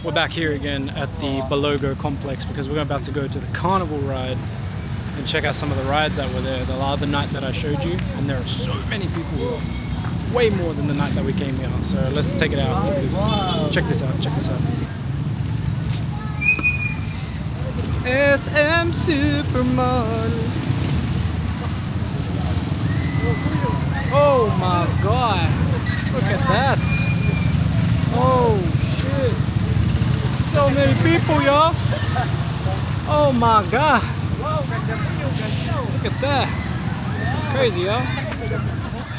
We're back here again at the Balogo complex because we're about to go to the Carnival ride and check out some of the rides that were there the other night that I showed you, and there are so many people here, way more than the night that we came here. So let's take it out. Check this out, check this out. SM Supermodel. Oh my god, look at that. Oh shit, so many people, y'all. Oh my god, look at that. It's crazy, y'all.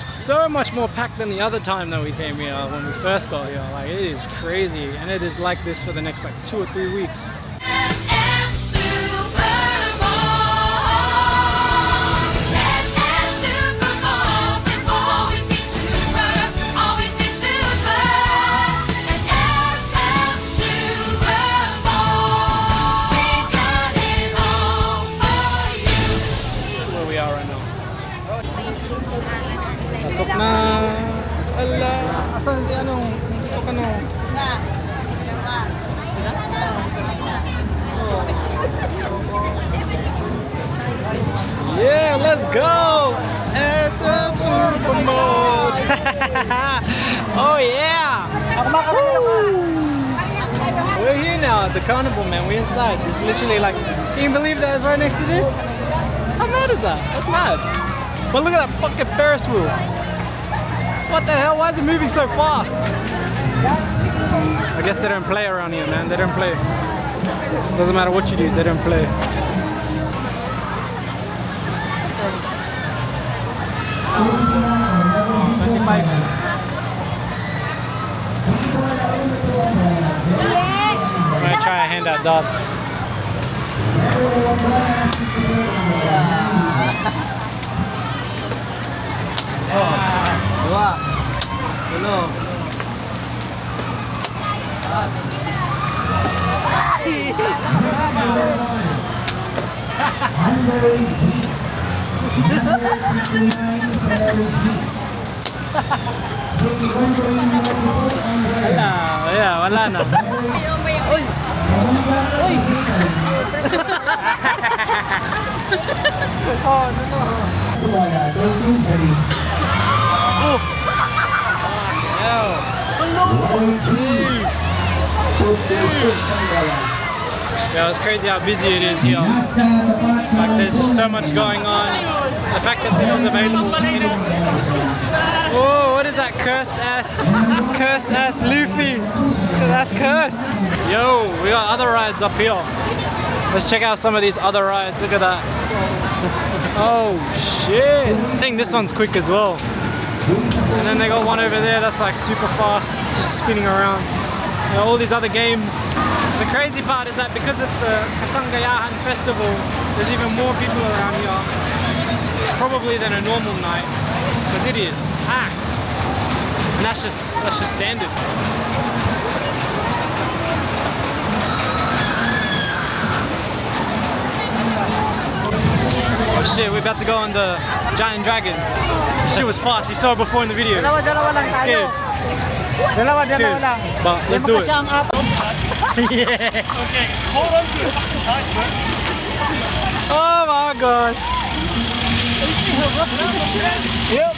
So much more packed than the other time that we came here when we first got here. Like, it is crazy, and it is like this for the next like 2 or 3 weeks. Pasok na. Ala, asan si anong ito kano? Yeah, let's go. It's a promote. Oh yeah. We're here now at the Carnival, man. We're inside. It's literally like, can you believe that it's right next to this? How mad is that? That's mad. But look at that fucking Ferris wheel. What the hell? Why is it moving so fast? I guess they don't play around here, man. They don't play. Doesn't matter what you do, they don't play. I'm gonna try and hand out darts. Dua. Hello. Wala na. Oy. Oy. Yeah, it's crazy how busy it is here. Like, there's just so much going on. The fact that this is available. Whoa, what is that cursed ass Luffy? That's cursed. Yo, we got other rides up here. Let's check out some of these other rides. Look at that. Oh shit. I think this one's quick as well. And then they got one over there that's like super fast. It's just spinning around. You know, all these other games. The crazy part is that because it's the Kasangayahan festival, there's even more people around here, probably than a normal night, because it is packed. And that's just standard. Oh shit, we're about to go on the giant dragon. This shit was fast, you saw it before in the video. I'm scared. But let's do it. Yeah. Okay, hold on to it. Oh my gosh. You see how rough this is? Yep.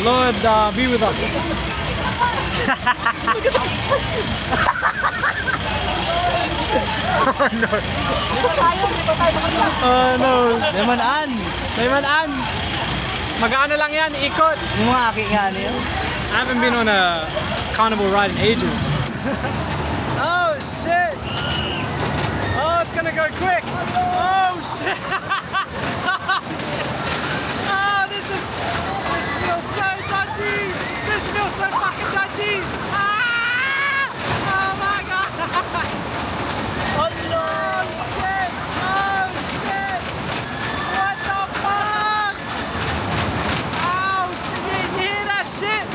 Lord, be with us. Oh no. Oh no. Leman-an. Mag-ano lang yan, ikot. Yung mga aki nga niyo. I haven't been on a carnival ride in ages. Oh shit! Oh, it's gonna go quick! Oh shit! Oh, this feels so dodgy! This feels so fucking dodgy! Ah! Oh my god! Oh no! Shit! Oh shit! What the fuck? Oh shit! You hear that shit?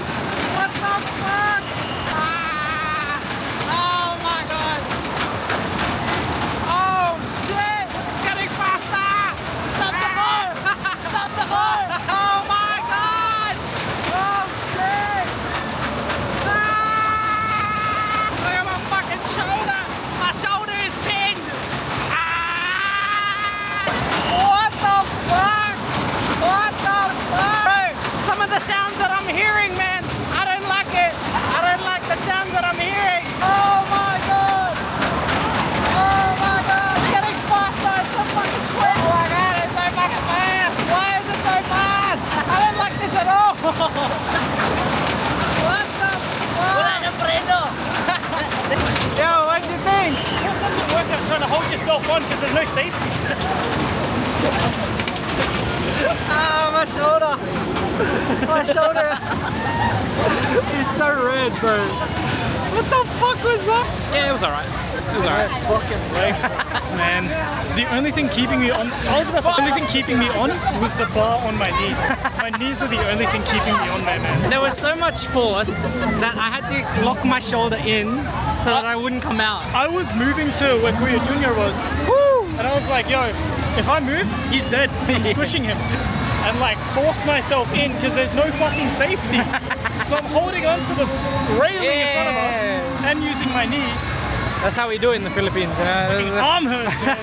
What the fuck? Ah! Oh my god! Oh shit! Getting faster! What the fuck? Yo, what do you think? It doesn't work out trying to hold yourself on because there's no safety. Ah, my shoulder. My shoulder. He's so red, bro. What the fuck was that? Yeah, it was alright. It was alright. Fucking legs, man. The only thing keeping me on, the only thing keeping me on was the bar on my knees. My knees were the only thing keeping me on there, man. There was so much force that I had to lock my shoulder in so that I wouldn't come out. I was moving to where Kuya Jr. was. Woo! And I was like, yo, if I move, he's dead. I'm squishing him. And like force myself in because there's no fucking safety. So I'm holding on to the railing in front of us and using my knees. That's how we do it in the Philippines. Fucking arm hurts, man.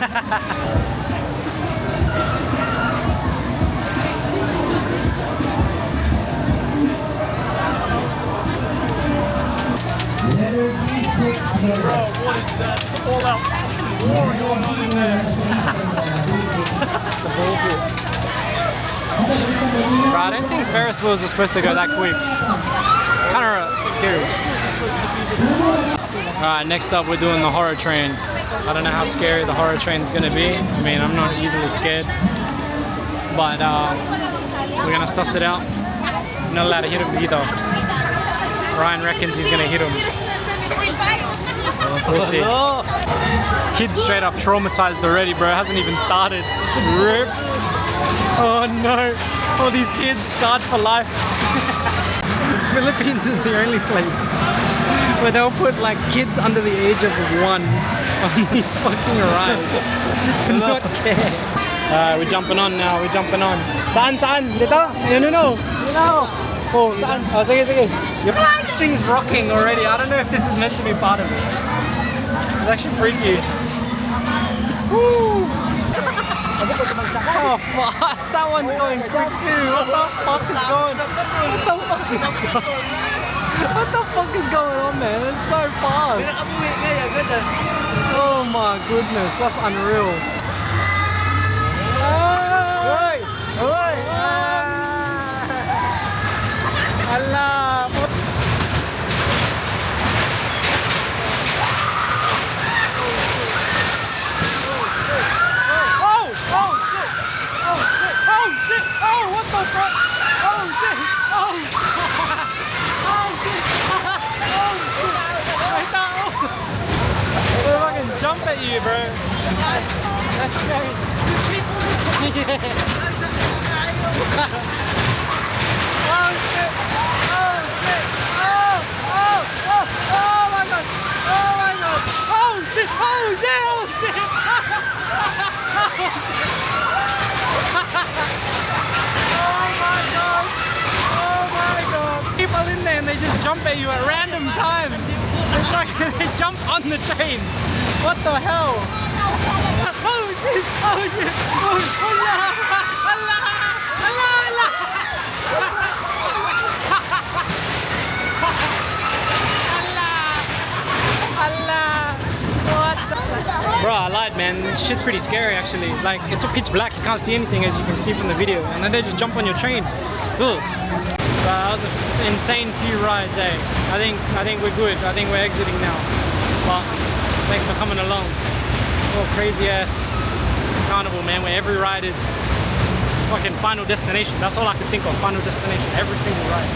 Bro, what is that? It's all out fucking war going on in there. It's a bullshit. Bro, I don't think Ferris wheels are supposed to go that quick. Kind of scary. Alright, next up we're doing the horror train. I don't know how scary the horror train is going to be. I mean, I'm not easily scared. But we're going to suss it out. I'm not allowed to hit him either. Ryan reckons he's going to hit him. We'll see. Kid's straight up traumatized already, bro. Hasn't even started. Rip. Oh no. All these kids scarred for life. Philippines is the only place where they'll put like kids under the age of 1 on these fucking rides and not care. We're jumping on now, we're jumping on. Saan? Dito? No. Oh, saan? Oh, sige. This thing's rocking already. I don't know if this is meant to be part of it. It's actually freaky. Woo! Oh, fast! That one's going quick too. What the fuck is going? What the fuck is going on, man? It's so fast. Oh my goodness, that's unreal. Allah. Jump at you, bro. That's scary. Yeah. Oh shit! Oh shit! Oh my god! Oh my god! Oh shit! Oh shit! Oh shit! Oh my god! Oh my god! People in there and they just jump at you at random times. It's like they jump on the train. What the hell? Oh shit! Oh shit! Oh Allah! Allah! Allah! Allah! Allah! What the? Bro, I lied, man. This shit's pretty scary, actually. Like, it's a pitch black. You can't see anything, as you can see from the video, and then they just jump on your train. Ugh. So that was an insane few rides, eh? I think we're good. I think we're exiting now. But thanks for coming along. Oh, crazy ass carnival, man, where every ride is fucking final destination. That's all I can think of, final destination, every single ride.